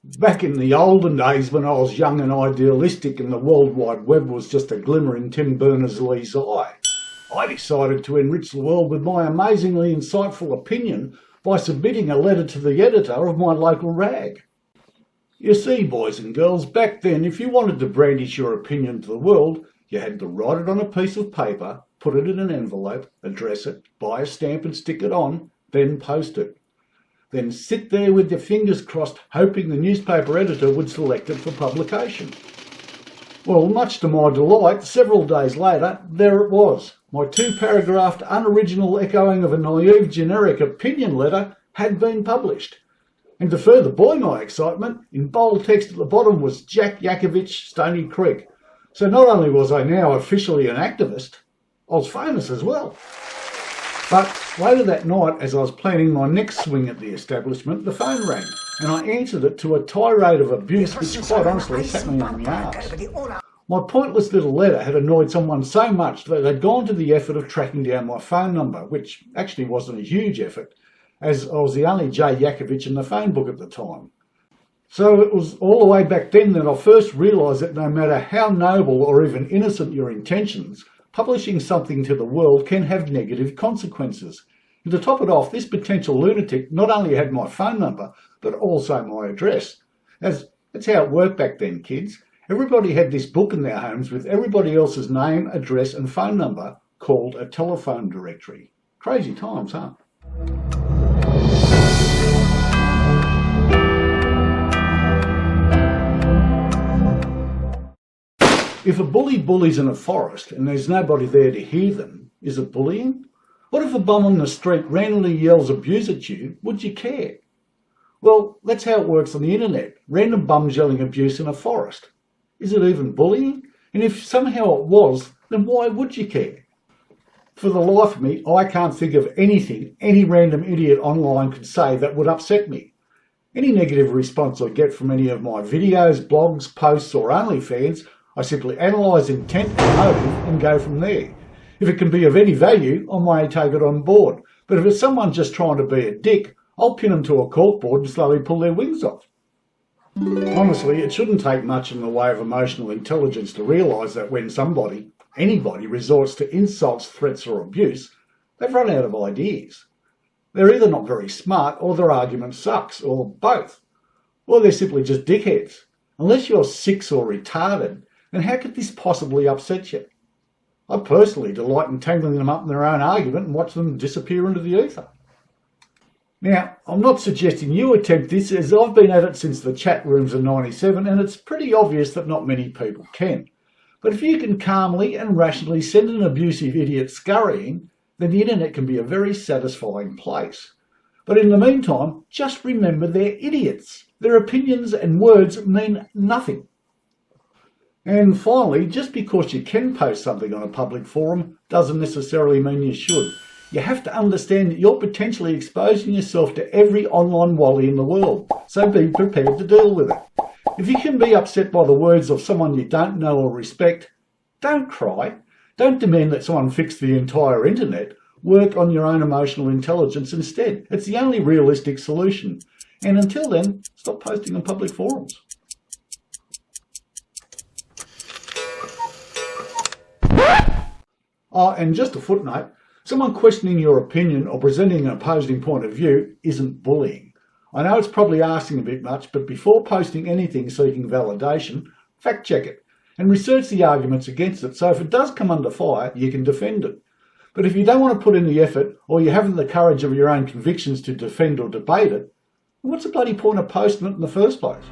Back in the olden days when I was young and idealistic and the World Wide Web was just a glimmer in Tim Berners-Lee's eye, I decided to enrich the world with my amazingly insightful opinion by submitting a letter to the editor of my local rag. You see, boys and girls, back then if you wanted to brandish your opinion to the world, you had to write it on a piece of paper, put it in an envelope, address it, buy a stamp and stick it on, then post it. Then sit there with your fingers crossed, hoping the newspaper editor would select it for publication. Well, much to my delight, several days later, there it was. My two-paragraphed, unoriginal echoing of a naive generic opinion letter had been published. And to further buoy my excitement, in bold text at the bottom was Jack Yakovich, Stony Creek. So not only was I now officially an activist, I was famous as well. But later that night, as I was planning my next swing at the establishment, the phone rang, and I answered it to a tirade of abuse which quite honestly sat me on the arse. My pointless little letter had annoyed someone so much that they'd gone to the effort of tracking down my phone number, which actually wasn't a huge effort, as I was the only J. Yakovich in the phone book at the time. So it was all the way back then that I first realised that no matter how noble or even innocent your intentions, publishing something to the world can have negative consequences. And to top it off, this potential lunatic not only had my phone number, but also my address. As that's how it worked back then, kids. Everybody had this book in their homes with everybody else's name, address and phone number called a telephone directory. Crazy times, huh? If a bully bullies in a forest and there's nobody there to hear them, is it bullying? What if a bum on the street randomly yells abuse at you? Would you care? Well, that's how it works on the internet. Random bums yelling abuse in a forest. Is it even bullying? And if somehow it was, then why would you care? For the life of me, I can't think of anything any random idiot online could say that would upset me. Any negative response I get from any of my videos, blogs, posts or OnlyFans, I simply analyse intent and motive and go from there. If it can be of any value, I may take it on board. But if it's someone just trying to be a dick, I'll pin them to a corkboard and slowly pull their wings off. Honestly, it shouldn't take much in the way of emotional intelligence to realise that when somebody, anybody, resorts to insults, threats or abuse, they've run out of ideas. They're either not very smart or their argument sucks, or both. Or they're simply just dickheads. Unless you're sick or retarded, then how could this possibly upset you? I personally delight in tangling them up in their own argument and watch them disappear into the ether. Now, I'm not suggesting you attempt this, as I've been at it since the chat rooms of '97 and it's pretty obvious that not many people can. But if you can calmly and rationally send an abusive idiot scurrying, then the internet can be a very satisfying place. But in the meantime, just remember they're idiots. Their opinions and words mean nothing. And finally, just because you can post something on a public forum doesn't necessarily mean you should. You have to understand that you're potentially exposing yourself to every online wally in the world, so be prepared to deal with it. If you can be upset by the words of someone you don't know or respect, don't cry. Don't demand that someone fix the entire internet. Work on your own emotional intelligence instead. It's the only realistic solution. And until then, stop posting on public forums. Oh, and just a footnote, someone questioning your opinion or presenting an opposing point of view isn't bullying. I know it's probably asking a bit much, but before posting anything seeking validation, fact check it and research the arguments against it, so if it does come under fire, you can defend it. But if you don't want to put in the effort, or you haven't the courage of your own convictions to defend or debate it, what's the bloody point of posting it in the first place?